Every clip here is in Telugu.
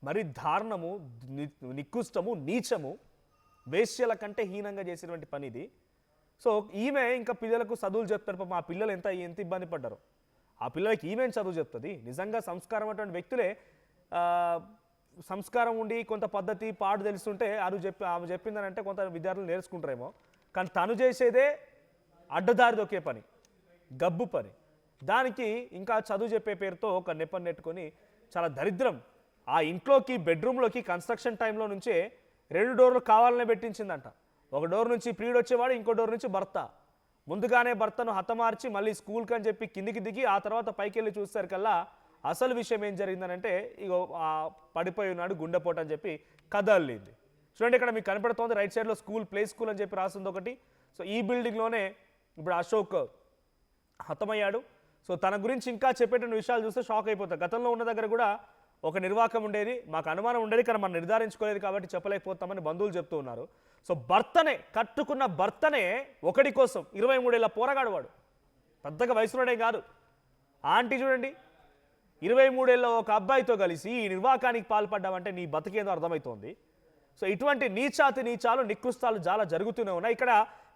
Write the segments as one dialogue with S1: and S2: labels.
S1: మరి దారుణము, నికృష్టము, నీచము, వేశ్యల కంటే హీనంగా చేసినటువంటి పని ఇది. సో ఈమె ఇంకా పిల్లలకు చదువులు చెప్తారు. పాపం ఆ పిల్లలు ఎంత ఎంత ఇబ్బంది పడ్డారు. ఆ పిల్లలకి ఈమెన్ చదువు చెప్తుంది. నిజంగా సంస్కారం అటువంటి వ్యక్తులే, సంస్కారం ఉండి కొంత పద్ధతి పాడు తెలుస్తుంటే ఆమె చెప్పిందనంటే కొంత విద్యార్థులు నేర్చుకుంటారేమో. కానీ తను చేసేదే అడ్డదారి దొక్కే పని, గబ్బు పని. దానికి ఇంకా చదువు చెప్పే పేరుతో ఒక నెపం నెట్టుకొని చాలా దరిద్రం. ఆ ఇంట్లోకి బెడ్రూమ్లోకి కన్స్ట్రక్షన్ టైంలో నుంచే 2 డోర్లు కావాలనే పెట్టించిందంట. ఒక డోర్ నుంచి ప్రియుడు వచ్చేవాడు, ఇంకో డోర్ నుంచి భర్త. ముందుగానే భర్తను హతమార్చి మళ్ళీ స్కూల్కి అని చెప్పి కిందికి దిగి ఆ తర్వాత పైకి వెళ్ళి చూసేసరికల్లా అసలు విషయం ఏం జరిగిందనంటే ఇగో పడిపోయి ఉన్నాడు, గుండెపోటు అని చెప్పి కథ అల్లింది. చూడండి, ఇక్కడ మీకు కనపడుతోంది రైట్ సైడ్లో స్కూల్, ప్లే స్కూల్ అని చెప్పి రాసింది ఒకటి. సో ఈ బిల్డింగ్లోనే ఇప్పుడు అశోక్ హతమయ్యాడు. సో తన గురించి ఇంకా చెప్పేటువంటి విషయాలు చూస్తే షాక్ అయిపోతారు. గతంలో ఉన్న దగ్గర కూడా ఒక నిర్వాకం ఉండేది, మాకు అనుమానం ఉండేది, కానీ మనం నిర్ధారించుకోలేదు కాబట్టి చెప్పలేకపోతామని బంధువులు చెప్తూ ఉన్నారు. సో భర్తనే, కట్టుకున్న భర్తనే ఒకటి కోసం 23 ఏళ్ళ పోరగాడు వాడు, పెద్దగా వయసులోనే కాదు. ఆంటీ చూడండి, 23 ఏళ్ళ ఒక అబ్బాయితో కలిసి ఈ నిర్వాకానికి పాల్పడ్డామంటే నీ బతికేదో అర్థమవుతోంది. సో ఇటువంటి నీచాలు నికృష్టాలు చాలా జరుగుతూనే ఉన్నాయి. ఇక్కడ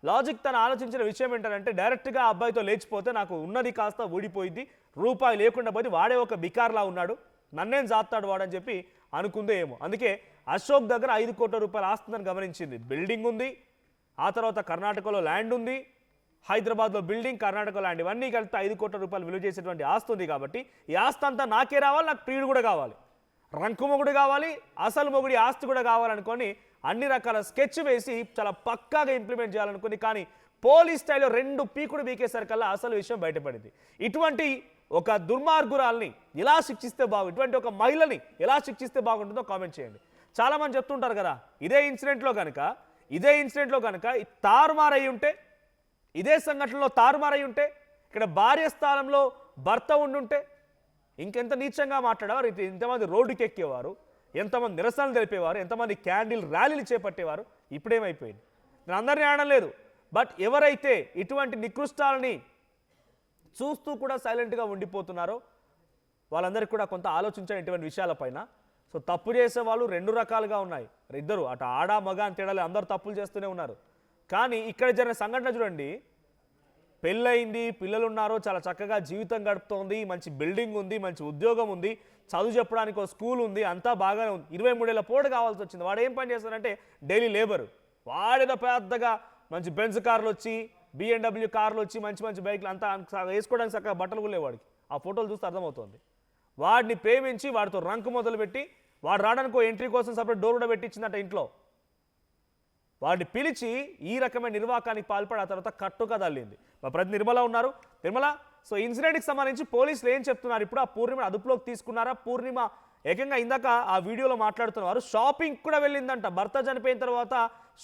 S1: లాజిక్ తను ఆలోచించిన విషయం ఏంటంటే డైరెక్ట్గా ఆ అబ్బాయితో లేచిపోతే నాకు ఉన్నది కాస్త ఊడిపోయింది, రూపాయి లేకుండా పోయి వాడే ఒక బికార్లా ఉన్నాడు, నన్నేం జాస్తాడు వాడని చెప్పి అనుకుందే ఏమో. అందుకే అశోక్ దగ్గర 5 కోట్ల రూపాయలు ఆస్తుందని గమనించింది. బిల్డింగ్ ఉంది, ఆ తర్వాత కర్ణాటకలో ల్యాండ్ ఉంది, హైదరాబాద్లో బిల్డింగ్, కర్ణాటక ల్యాండ్, ఇవన్నీ కలిపితే 5 కోట్ల రూపాయలు విలువ చేసేటువంటి ఆస్తి ఉంది. కాబట్టి ఈ ఆస్తి అంతా నాకే రావాలి, నాకు ప్రియుడు కూడా కావాలి, రంకు మొగుడు కావాలి, అసలు మొగుడి ఆస్తి కూడా కావాలనుకొని అన్ని రకాల స్కెచ్ వేసి చాలా పక్కాగా ఇంప్లిమెంట్ చేయాలనుకుని, కానీ పోలీస్ స్టైల్లో 2 పీకుడు బీకేసరికల్లా అసలు విషయం బయటపడింది. ఇటువంటి ఒక దుర్మార్గురాల్ని ఎలా శిక్షిస్తే ఇటువంటి ఒక మహిళని ఎలా శిక్షిస్తే బాగుంటుందో కామెంట్ చేయండి. చాలామంది చెప్తుంటారు కదా, ఇదే ఇన్సిడెంట్లో కనుక తారుమారై ఉంటే, ఇదే సంఘటనలో తారుమారై ఉంటే, ఇక్కడ భార్య స్థానంలో భర్త ఉండుంటే ఇంకెంత నీచంగా మాట్లాడేవారు, ఇంతమంది రోడ్డుకి ఎక్కేవారు, ఎంతమంది నిరసనలు తెలిపేవారు, ఎంతమంది క్యాండిల్ ర్యాలీలు చేపట్టేవారు. ఇప్పుడేమైపోయింది, నేను అందరినీ ఆడడం లేదు, బట్ ఎవరైతే ఇటువంటి నికృష్టాలని చూస్తూ కూడా సైలెంట్గా ఉండిపోతున్నారో వాళ్ళందరికీ కూడా కొంత ఆలోచించండి ఇటువంటి విషయాలపైన. సో తప్పు చేసే వాళ్ళు 2 రకాలుగా ఉన్నాయి, ఇద్దరు, అటు ఆడ మగ అని తేడాలి, అందరూ తప్పులు చేస్తూనే ఉన్నారు. కానీ ఇక్కడ జరిగిన సంఘటన చూడండి, పెళ్ళయింది, పిల్లలు ఉన్నారు, చాలా చక్కగా జీవితం గడుపుతోంది, మంచి బిల్డింగ్ ఉంది, మంచి ఉద్యోగం ఉంది, చదువు చెప్పడానికి ఒక స్కూల్ ఉంది, అంతా బాగానే ఉంది. 23 ఏళ్ళ పోటు కావాల్సి వచ్చింది. వాడు ఏం పని చేస్తాడంటే డైలీ లేబరు. వాడేదో పెద్దగా మంచి బెంజ్ కార్లు వచ్చి, BMW కార్లు వచ్చి, మంచి మంచి బైక్లు అంతా వేసుకోవడానికి చక్కగా బట్టలు కూడా వాడికి. ఆ ఫోటోలు చూస్తే అర్థమవుతుంది. వాడిని ప్రేమించి వాడితో రంకు మొదలుపెట్టి, వాడు రావడానికి ఎంట్రీ కోసం సపరేట్ డోర్ కూడా పెట్టించిందట ఇంట్లో. వాడిని పిలిచి ఈ రకమైన నిర్వాకానికి పాల్పడి ఆ తర్వాత కట్టుగా తల్లింది. మా ప్రతి నిర్మల ఉన్నారు. నిర్మల, సో ఇన్సిడెంట్కి సంబంధించి పోలీసులు ఏం చెప్తున్నారు? ఇప్పుడు ఆ పూర్ణిమ అదుపులోకి తీసుకున్నారా? పూర్ణిమ ఏకంగా ఇందాక ఆ వీడియోలో మాట్లాడుతున్నారు, షాపింగ్ కూడా వెళ్ళిందంట, భర్త చనిపోయిన తర్వాత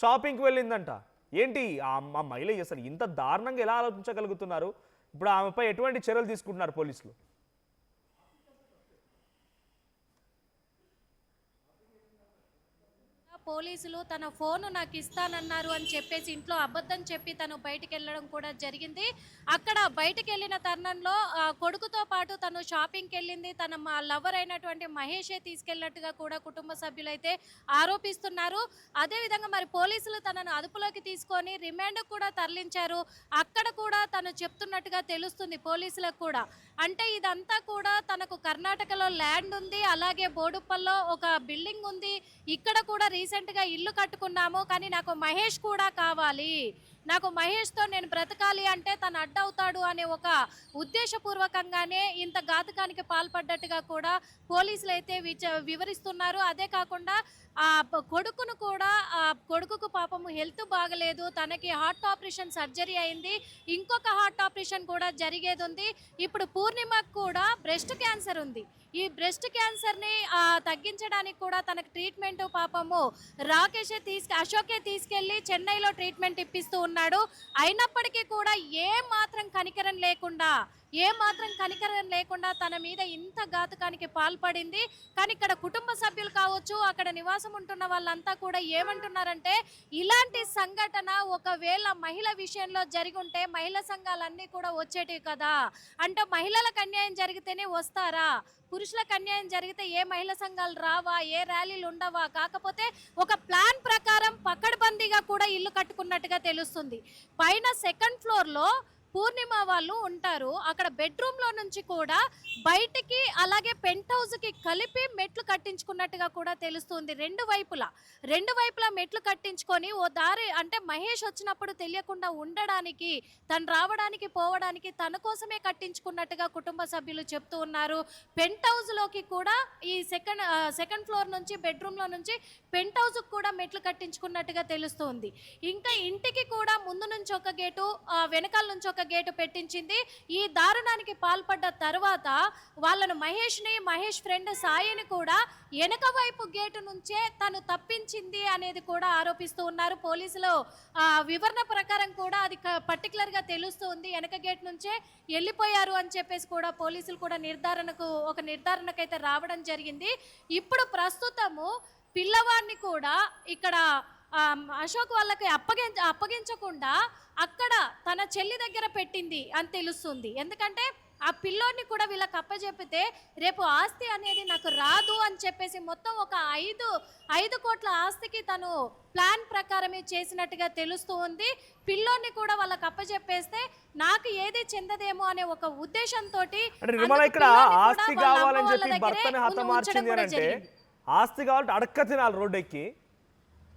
S1: షాపింగ్కి వెళ్ళిందంట. ఏంటి ఆ మహిళ అసలు ఇంత దారుణంగా ఎలా ఆలోచించగలుగుతున్నారు? ఇప్పుడు ఆమెపై ఎటువంటి చర్యలు తీసుకుంటున్నారు పోలీసులు?
S2: పోలీసులు తన ఫోన్ నాకు ఇస్తానన్నారు అని చెప్పేసి ఇంట్లో అబద్ధం చెప్పి తను బయటికి వెళ్ళడం కూడా జరిగింది. అక్కడ బయటికి వెళ్ళిన తరుణంలో కొడుకుతో పాటు తను షాపింగ్కి వెళ్ళింది, తన లవర్ అయినటువంటి మహేషే తీసుకెళ్ళినట్టుగా కూడా కుటుంబ సభ్యులైతే ఆరోపిస్తున్నారు. అదేవిధంగా మరి పోలీసులు తనను అదుపులోకి తీసుకొని రిమాండ్ కూడా తరలించారు. అక్కడ కూడా తను చెప్తున్నట్టుగా తెలుస్తుంది పోలీసులకు కూడా. అంటే ఇదంతా కూడా తనకు కర్ణాటకలో ల్యాండ్ ఉంది, అలాగే బోడుప్పల్లో ఒక బిల్డింగ్ ఉంది, ఇక్కడ కూడా రీసెంట్గా ఇల్లు కట్టుకున్నాము, కానీ నాకు మహేష్ కూడా కావాలి, నాకు మహేష్తో నేను బ్రతకాలి అంటే తను అడ్డవుతాడు అనే ఒక ఉద్దేశపూర్వకంగానే ఇంత ఘాతకానికి పాల్పడ్డట్టుగా కూడా పోలీసులు అయితే వివరిస్తున్నారు. అదే కాకుండా ఆ కొడుకును కూడా, ఆ కొడుకుకు పాపము హెల్త్ బాగలేదు, తనకి హార్ట్ ఆపరేషన్ సర్జరీ అయింది, ఇంకొక హార్ట్ ఆపరేషన్ కూడా జరిగేది ఉంది. ఇప్పుడు పూర్ణిమకు కూడా బ్రెస్ట్ క్యాన్సర్ ఉంది. ఈ బ్రెస్ట్ క్యాన్సర్ని తగ్గించడానికి కూడా తనకు ట్రీట్మెంట్ పాపము అశోకే తీసుకెళ్ళి చెన్నైలో ట్రీట్మెంట్ ఇప్పిస్తూ ఉన్నాడు. అయినప్పటికీ కూడా ఏ మాత్రం కనికరం లేకుండా ఏ మాత్రం కనికరం లేకుండా తన మీద ఇంత ఘాతుకానికి పాల్పడింది. కానీ ఇక్కడ కుటుంబ సభ్యులు కావచ్చు, అక్కడ నివాసం ఉంటున్న వాళ్ళంతా కూడా ఏమంటున్నారంటే ఇలాంటి సంఘటన ఒకవేళ మహిళ విషయంలో జరిగి ఉంటే మహిళా సంఘాలన్నీ కూడా వచ్చేటివి కదా. అంటే మహిళలకు అన్యాయం జరిగితేనే వస్తారా, పురుషులకు అన్యాయం జరిగితే ఏ మహిళా సంఘాలు రావా, ఏ ర్యాలీలు ఉండవా? కాకపోతే ఒక ప్లాన్ ప్రకారం పకడ్బందీగా కూడా ఇల్లు కట్టుకున్నట్టుగా తెలుస్తుంది. పైన సెకండ్ ఫ్లోర్ లో పూర్ణిమ వాళ్ళు ఉంటారు. అక్కడ బెడ్రూమ్ లో నుంచి కూడా బయటికి అలాగే పెంట్ హౌస్ కి కలిపి మెట్లు కట్టించుకున్నట్టుగా కూడా తెలుస్తుంది. రెండు వైపులా మెట్లు కట్టించుకొని ఓ దారి అంటే మహేష్ వచ్చినప్పుడు తెలియకుండా ఉండడానికి, తను రావడానికి పోవడానికి తన కోసమే కట్టించుకున్నట్టుగా కుటుంబ సభ్యులు చెప్తూ ఉన్నారు. పెంట్ హౌస్ లోకి కూడా ఈ సెకండ్ ఫ్లోర్ నుంచి బెడ్రూమ్ లో నుంచి పెంట్ హౌస్ కూడా మెట్లు కట్టించుకున్నట్టుగా తెలుస్తుంది. ఇంకా ఇంటికి కూడా ముందు నుంచి ఒక గేటు, వెనకాల నుంచి ఒక గేటు పెట్టించింది. ఈ దారుణానికి పాల్పడ్డ తర్వాత వాళ్ళను మహేష్ ఫ్రెండ్ సాయిని కూడా వెనక వైపు గేటు నుంచే తను తప్పించింది అనేది కూడా ఆరోపిస్తూ ఉన్నారు. పోలీసులు వివరణ ప్రకారం కూడా అది పర్టికులర్ గా తెలుస్తుంది. వెనక గేట్ నుంచే వెళ్ళిపోయారు అని చెప్పేసి కూడా పోలీసులు కూడా నిర్ధారణకైతే రావడం జరిగింది. ఇప్పుడు ప్రస్తుతము పిల్లవాడిని కూడా ఇక్కడ అశోక్ వాళ్ళకి అప్పగించకుండా అక్కడ తన చెల్లి దగ్గర పెట్టింది అని తెలుస్తుంది. ఎందుకంటే ఆ పిల్లోడిని కూడా వీళ్ళకి అప్పచెప్పితే రేపు ఆస్తి అనేది నాకు రాదు అని చెప్పేసి మొత్తం ఒక 5 కోట్ల ఆస్తికి తను ప్లాన్ ప్రకారమే చేసినట్టుగా తెలుస్తూ ఉంది. పిల్లోడిని కూడా వాళ్ళకి అప్పచెప్పేస్తే నాకు ఏది చెందదేమో అనే ఒక ఉద్దేశంతో
S1: ఇక్కడ ఆస్తి కావాలని చెప్పి భర్తని హతమార్చింది అని అంటే ఆస్తి కావాలంటే అడక్క తినాలి రోడ్డెక్కి.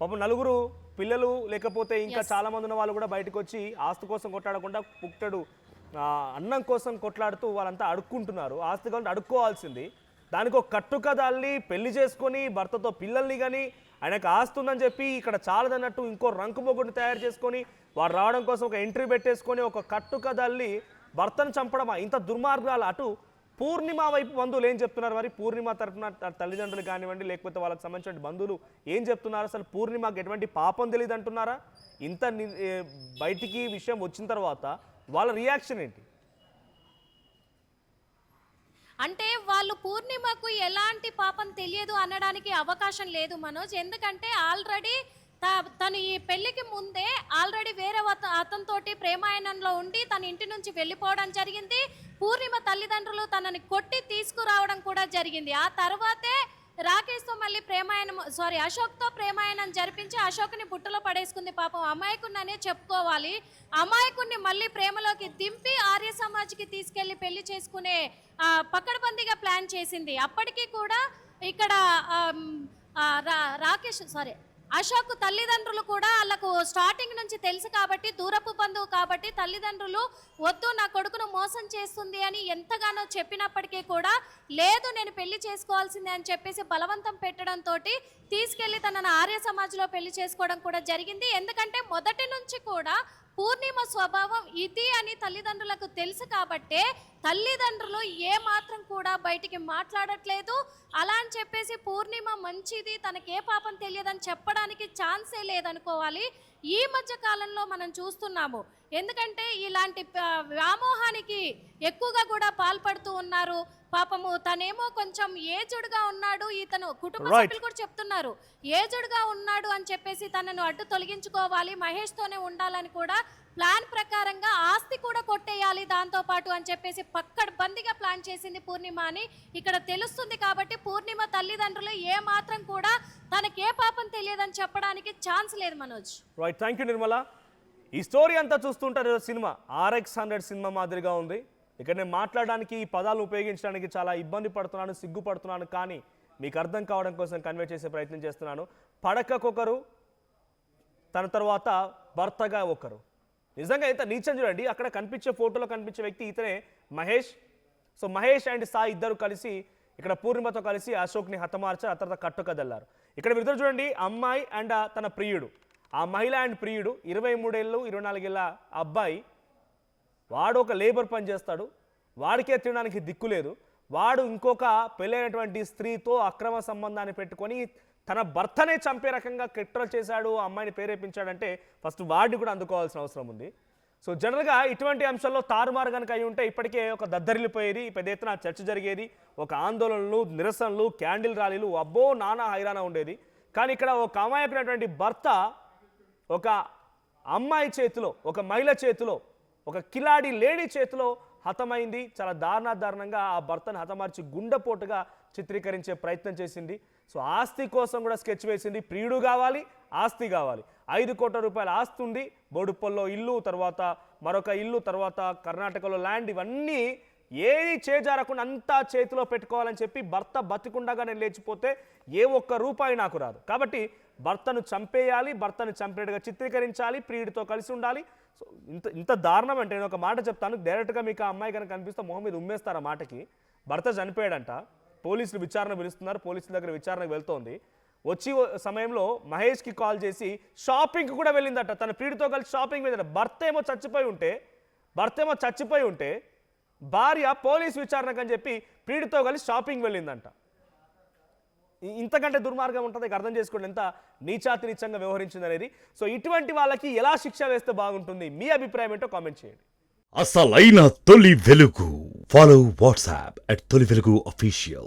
S1: పాపం నలుగురు పిల్లలు లేకపోతే ఇంకా చాలా మంది ఉన్న వాళ్ళు కూడా బయటకు వచ్చి ఆస్తి కోసం కొట్లాడకుండా పుట్టడు అన్నం కోసం కొట్లాడుతూ వాళ్ళంతా అడుక్కుంటున్నారు. ఆస్తి కావాలంటే అడుక్కోవాల్సింది. దానికి ఒక కట్టుకదాల్ని పెళ్లి చేసుకొని భర్తతో పిల్లల్ని కానీ ఆయనకు ఆస్తి ఉందని చెప్పి ఇక్కడ చాలదన్నట్టు ఇంకో రంకు మొగ్గుని తయారు చేసుకొని వాడు రావడం కోసం ఒక ఎంట్రీ పెట్టేసుకొని ఒక కట్టుకదాల్ని భర్తను చంపడమా? ఇంత దుర్మార్గాలు. అటు పూర్ణిమ వైపు బంధువులు ఏం చెప్తున్నారు? మరి పూర్ణిమ తరఫున తల్లిదండ్రులు కానివ్వండి లేకపోతే వాళ్ళకి సంబంధించిన బంధువులు ఏం చెప్తున్నారు? అసలు పూర్ణిమకి ఎటువంటి పాపం తెలియదు అంటున్నారా? ఇంత బయటికి విషయం వచ్చిన తర్వాత వాళ్ళ రియాక్షన్ ఏంటి?
S2: అంటే వాళ్ళు పూర్ణిమకు ఎలాంటి పాపం తెలియదు అనడానికి అవకాశం లేదు మనోజ్. ఎందుకంటే ఆల్రెడీ తను ఈ పెళ్లికి ముందే ఆల్రెడీ వేరే అతనితోటి ప్రేమాయణంలో ఉండి తన ఇంటి నుంచి వెళ్ళిపోవడం జరిగింది. పూర్ణిమ తల్లిదండ్రులు తనని కొట్టి తీసుకురావడం కూడా జరిగింది. ఆ తర్వాతే రాకేష్తో మళ్ళీ అశోక్తో ప్రేమాయణం జరిపించి అశోక్ని బుట్టలో పడేసుకుంది. పాపం అమాయకున్ననే చెప్పుకోవాలి. అమాయకుణ్ణి మళ్ళీ ప్రేమలోకి దింపి ఆర్య సమాజ్కి తీసుకెళ్లి పెళ్లి చేసుకునే పకడ్బందీగా ప్లాన్ చేసింది. అప్పటికీ కూడా ఇక్కడ అశోక్ తల్లిదండ్రులు కూడా వాళ్ళకు స్టార్టింగ్ నుంచి తెలుసు కాబట్టి, దూరపు బంధువు కాబట్టి తల్లిదండ్రులు వద్దు నా కొడుకును మోసం చేస్తుంది అని ఎంతగానో చెప్పినప్పటికీ కూడా లేదు నేను పెళ్లి చేసుకోవాల్సిందే అని చెప్పేసి బలవంతం పెట్టడంతో తీసుకెళ్లి తనను ఆర్య సమాజ్లో పెళ్లి చేసుకోవడం కూడా జరిగింది. ఎందుకంటే మొదటి నుంచి కూడా పూర్ణిమ స్వభావం ఇది అని తల్లిదండ్రులకు తెలుసు కాబట్టే తల్లిదండ్రులు ఏ మాత్రం కూడా బయటికి మాట్లాడట్లేదు. అలా అని చెప్పేసి పూర్ణిమ మంచిది తనకే పాపం తెలియదని చెప్పడానికి ఛాన్సే లేదనుకోవాలి. ఈ మధ్య కాలంలో మనం చూస్తున్నాము. ఎందుకంటే ఇలాంటి వ్యామోహానికి ఎక్కువగా కూడా పాల్పడుతూ ఉన్నారు. పాపము తనేమో కొంచెం ఏజుడుగా ఉన్నాడు, ఇతను కుటుంబ సభ్యులు కూడా చెప్తున్నారు ఏజుడుగా ఉన్నాడు అని చెప్పేసి తనను అడ్డు తొలగించుకోవాలి, మహేష్తోనే ఉండాలని కూడా ప్లాన్ ప్రకారంగా ఆస్తి కూడా కొట్టేయాలి దాంతో పాటు అని చెప్పేసి పక్కడ్బందీగా ప్లాన్ చేసింది పూర్ణిమ అని ఇక్కడ తెలుస్తుంది. కాబట్టి పూర్ణిమ తల్లిదండ్రులు ఏ మాత్రం కూడా తనకే పాపం తెలియదని చెప్పడానికి ఛాన్స్ లేదు Manoj.
S1: Right, thank you Nirmala. ఈ స్టోరీ అంతా చూస్తుంటారు సినిమా RX100 సినిమా మాదిరిగా ఉంది. ఇక్కడ నేను మాట్లాడడానికి ఈ పదాలు ఉపయోగించడానికి చాలా ఇబ్బంది పడుతున్నాను, సిగ్గుపడుతున్నాను. కానీ మీకు అర్థం కావడం కోసం కన్వే చేసే ప్రయత్నం చేస్తున్నాను. పడకకొకరు, తన తర్వాత భర్తగా ఒకరు. నిజంగా ఇంత నీచం చూడండి. అక్కడ కనిపించే ఫోటోలో కనిపించే వ్యక్తి ఇతనే మహేష్. సో మహేష్ అండ్ సాయి ఇద్దరు కలిసి ఇక్కడ పూర్ణిమతో కలిసి అశోక్ని హతమార్చారు. ఆ తర్వాత కట్టుకదల్లారు. ఇక్కడ ఇద్దరు చూడండి, అమ్మాయి అండ్ తన ప్రియుడు. ఆ మహిళ అండ్ ప్రియుడు 23 ఏళ్ళు 24 ఏళ్ళ అబ్బాయి. వాడు ఒక లేబర్ పని చేస్తాడు, వాడికే తినడానికి దిక్కు లేదు. వాడు ఇంకొక పెళ్ళైనటువంటి స్త్రీతో అక్రమ సంబంధాన్ని పెట్టుకొని తన భర్తనే చంపే రకంగా కుట్ర చేశాడు, అమ్మాయిని ప్రేరేపించాడంటే ఫస్ట్ వాడిని కూడా అందుకోవాల్సిన అవసరం ఉంది. సో జనరల్గా ఇటువంటి అంశాల్లో తారుమారు కనుక అయి ఉంటే ఇప్పటికే ఒక దద్దరిల్లిపోయేది, పెద్ద ఎత్తున చర్చ జరిగేది, ఒక ఆందోళనలు, నిరసనలు, క్యాండిల్ ర్యాలీలు, అబ్బో నానా హైరాణ ఉండేది. కానీ ఇక్కడ ఒక అమాయకుడైనటువంటి భర్త ఒక అమ్మాయి చేతిలో, ఒక మహిళ చేతిలో, ఒక కిలాడి లేడీ చేతిలో హతమైంది. చాలా దారుణంగా ఆ భర్తను హతమార్చి గుండెపోటుగా చిత్రీకరించే ప్రయత్నం చేసింది. సో ఆస్తి కోసం కూడా స్కెచ్ వేసింది. ప్రియుడు కావాలి, ఆస్తి కావాలి. 5 కోట్ల రూపాయల ఆస్తి ఉంది, బోడుప్పల్లో ఇల్లు, తర్వాత మరొక ఇల్లు, తర్వాత కర్ణాటకలో ల్యాండ్, ఇవన్నీ ఏది చేజారకుండా అంతా చేతిలో పెట్టుకోవాలని చెప్పి భర్త బతికుండగా నేను లేచిపోతే ఏ ఒక్క రూపాయి నాకు రాదు. కాబట్టి భర్తను చంపేయాలి, భర్తను చంపేట్టుగా చిత్రీకరించాలి, ప్రియుడితో కలిసి ఉండాలి. సో ఇంత దారుణం అంటే నేను ఒక మాట చెప్తాను, డైరెక్ట్గా మీకు ఆ అమ్మాయి కనుక కనిపిస్తే మొహం మీద ఉమ్మేస్తారు. ఆ మాటకి భర్త చనిపోయాడంట, పోలీసులు విచారణ పిలుస్తున్నారు, పోలీసుల దగ్గర విచారణకు వెళ్తోంది. వచ్చి సమయంలో మహేష్కి కాల్ చేసి షాపింగ్కి కూడా వెళ్ళిందట, తన ప్రియుడితో కలిసి షాపింగ్ వెళ్ళిందట. భర్త ఏమో చచ్చిపోయి ఉంటే భార్య పోలీస్ విచారణకు అని చెప్పి ప్రియుడితో కలిసి షాపింగ్ వెళ్ళిందంట. ఇంతకంటే దుర్మార్గం ఉంటుంది. అర్థం చేసుకోండి ఎంత నీచాతి నీచంగా వ్యవహరించింది అనేది. సో ఇటువంటి వాళ్ళకి ఎలా శిక్ష వేస్తే బాగుంటుంది, మీ అభిప్రాయం ఏంటో కామెంట్ చేయండి.
S3: అసలైన తొలి వెలుగు. ఫాలో వాట్సాప్ @తొలి వెలుగు official.